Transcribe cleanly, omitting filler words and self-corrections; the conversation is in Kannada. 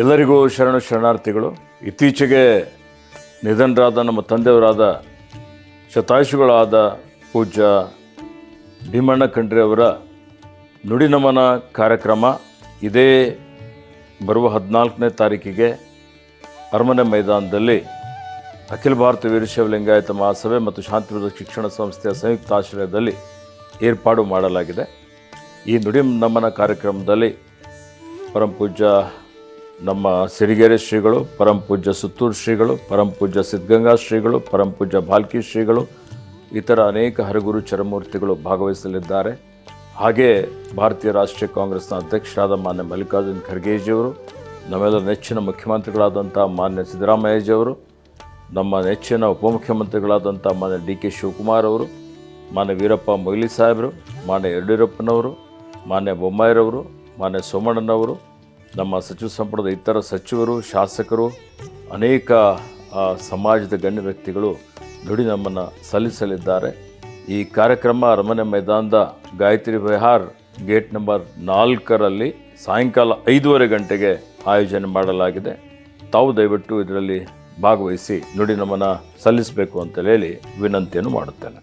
ಎಲ್ಲರಿಗೂ ಶರಣಾರ್ಥಿಗಳು. ಇತ್ತೀಚೆಗೆ ನಿಧನರಾದ ನಮ್ಮ ತಂದೆಯವರಾದ ಶತಾಯುಷಿಗಳಾದ ಪೂಜ್ಯ ಭೀಮಣ್ಣ ಖಂಡ್ರೆ ಅವರ ನುಡಿ ನಮನ ಕಾರ್ಯಕ್ರಮ ಇದೇ ಬರುವ 14ನೇ ತಾರೀಕಿಗೆ ಅರಮನೆ ಮೈದಾನದಲ್ಲಿ ಅಖಿಲ ಭಾರತ ವೀರಶೈವ ಲಿಂಗಾಯತ ಮಹಾಸಭೆ ಮತ್ತು ಶಾಂತಿಪ್ರದ ಶಿಕ್ಷಣ ಸಂಸ್ಥೆಯ ಸಂಯುಕ್ತ ಆಶ್ರಯದಲ್ಲಿ ಏರ್ಪಾಡು ಮಾಡಲಾಗಿದೆ. ಈ ನುಡಿ ನಮನ ಕಾರ್ಯಕ್ರಮದಲ್ಲಿ ಪರಂ ಪೂಜ್ಯ ನಮ್ಮ ಸಿರಿಗೆರೆ ಶ್ರೀಗಳು, ಪರಂ ಪೂಜ್ಯ ಸುತ್ತೂರು ಶ್ರೀಗಳು, ಪರಂ ಪೂಜ್ಯ ಸಿದ್ಧಗಂಗಾ ಶ್ರೀಗಳು, ಪರಂ ಪೂಜ್ಯ ಭಾಲ್ಕಿ ಶ್ರೀಗಳು, ಇತರ ಅನೇಕ ಹರಗುರು ಚರಮೂರ್ತಿಗಳು ಭಾಗವಹಿಸಲಿದ್ದಾರೆ. ಹಾಗೆ ಭಾರತೀಯ ರಾಷ್ಟ್ರೀಯ ಕಾಂಗ್ರೆಸ್ನ ಅಧ್ಯಕ್ಷರಾದ ಮಾನ್ಯ ಮಲ್ಲಿಕಾರ್ಜುನ್ ಖರ್ಗೆಜಿಯವರು, ನಮ್ಮೆಲ್ಲರ ನೆಚ್ಚಿನ ಮುಖ್ಯಮಂತ್ರಿಗಳಾದಂಥ ಮಾನ್ಯ ಸಿದ್ದರಾಮಯ್ಯಜಿಯವರು, ನಮ್ಮ ನೆಚ್ಚಿನ ಉಪಮುಖ್ಯಮಂತ್ರಿಗಳಾದಂಥ ಮಾನ್ಯ ಡಿ.ಕೆ. ಶಿವಕುಮಾರ್ ಅವರು, ಮಾನ್ಯ ವೀರಪ್ಪ ಮೊಯ್ಲಿ ಸಾಹೇಬರು, ಮಾನ್ಯ ಯಡಿಯೂರಪ್ಪನವರು, ಮಾನ್ಯ ಬೊಮ್ಮಾಯಿರವರು, ಮಾನ್ಯ ಸೋಮಣ್ಣನವರು, ನಮ್ಮ ಸಚಿವ ಸಂಪುಟದ ಇತರ ಸಚಿವರು, ಶಾಸಕರು, ಅನೇಕ ಸಮಾಜದ ಗಣ್ಯ ವ್ಯಕ್ತಿಗಳು ನುಡಿ ನಮನ ಸಲ್ಲಿಸಲಿದ್ದಾರೆ. ಈ ಕಾರ್ಯಕ್ರಮ ಅರಮನೆ ಮೈದಾನದ ಗಾಯತ್ರಿ ವಿಹಾರ್ ಗೇಟ್ ನಂಬರ್ 4ರಲ್ಲಿ ಸಾಯಂಕಾಲ 5:30 ಗಂಟೆಗೆ ಆಯೋಜನೆ ಮಾಡಲಾಗಿದೆ. ತಾವು ದಯವಿಟ್ಟು ಇದರಲ್ಲಿ ಭಾಗವಹಿಸಿ ನುಡಿ ನಮನ ಸಲ್ಲಿಸಬೇಕು ಅಂತ ಹೇಳಿ ವಿನಂತಿಯನ್ನು ಮಾಡುತ್ತೇನೆ.